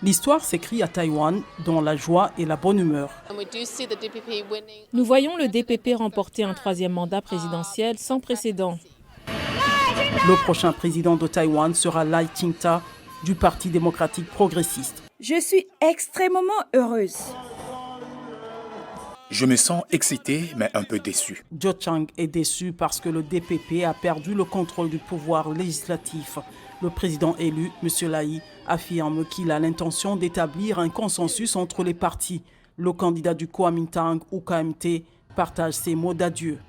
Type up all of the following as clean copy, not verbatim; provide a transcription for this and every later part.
L'histoire s'écrit à Taïwan dans la joie et la bonne humeur. Nous voyons le DPP remporter un troisième mandat présidentiel sans précédent. Le prochain président de Taïwan sera Lai Ching-te du Parti démocratique progressiste. Je suis extrêmement heureuse. Je me sens excité, mais un peu déçu. Zhou Chang est déçu parce que le DPP a perdu le contrôle du pouvoir législatif. Le président élu, M. Lai, affirme qu'il a l'intention d'établir un consensus entre les partis. Le candidat du Kuomintang ou KMT partage ses mots d'adieu.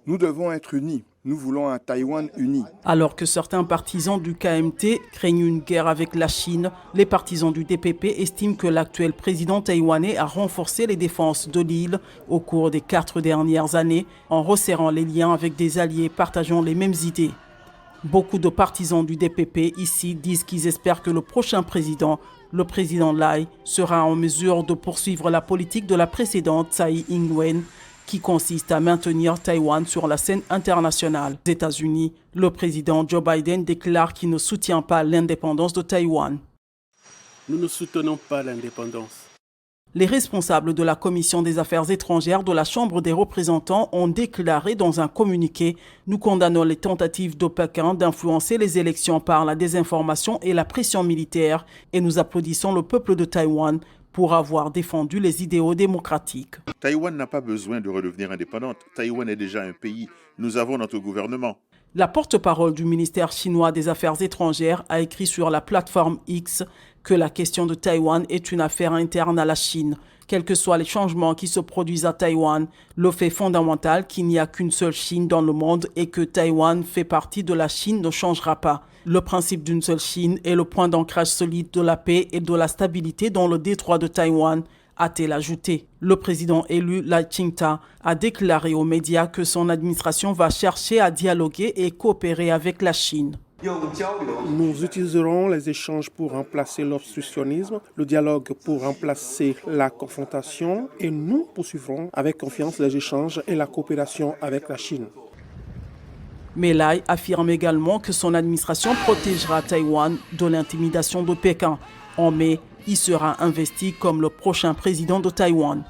Nous devons être unis. Nous voulons un Taïwan uni. Alors que certains partisans du KMT craignent une guerre avec la Chine, les partisans du DPP estiment que l'actuel président taïwanais a renforcé les défenses de l'île au cours des 4 dernières années en resserrant les liens avec des alliés partageant les mêmes idées. Beaucoup de partisans du DPP ici disent qu'ils espèrent que le prochain président, le président Lai, sera en mesure de poursuivre la politique de la précédente Tsai Ing-wen, qui consiste à maintenir Taïwan sur la scène internationale. Aux États-Unis, le président Joe Biden déclare qu'il ne soutient pas l'indépendance de Taïwan. Nous ne soutenons pas l'indépendance. Les responsables de la Commission des affaires étrangères de la Chambre des représentants ont déclaré dans un communiqué « Nous condamnons les tentatives de Pékin d'influencer les élections par la désinformation et la pression militaire et nous applaudissons le peuple de Taïwan pour avoir défendu les idéaux démocratiques. » Taïwan n'a pas besoin de redevenir indépendante. Taïwan est déjà un pays. Nous avons notre gouvernement. La porte-parole du ministère chinois des Affaires étrangères a écrit sur la plateforme X que la question de Taïwan est une affaire interne à la Chine. Quels que soient les changements qui se produisent à Taïwan, le fait fondamental qu'il n'y a qu'une seule Chine dans le monde et que Taïwan fait partie de la Chine ne changera pas. Le principe d'une seule Chine est le point d'ancrage solide de la paix et de la stabilité dans le détroit de Taïwan, a-t-elle ajouté. Le président élu Lai Ching-te a déclaré aux médias que son administration va chercher à dialoguer et coopérer avec la Chine. Nous utiliserons les échanges pour remplacer l'obstructionnisme, le dialogue pour remplacer la confrontation et nous poursuivrons avec confiance les échanges et la coopération avec la Chine. Mais Lai affirme également que son administration protégera Taïwan de l'intimidation de Pékin. En mai, il sera investi comme le prochain président de Taïwan.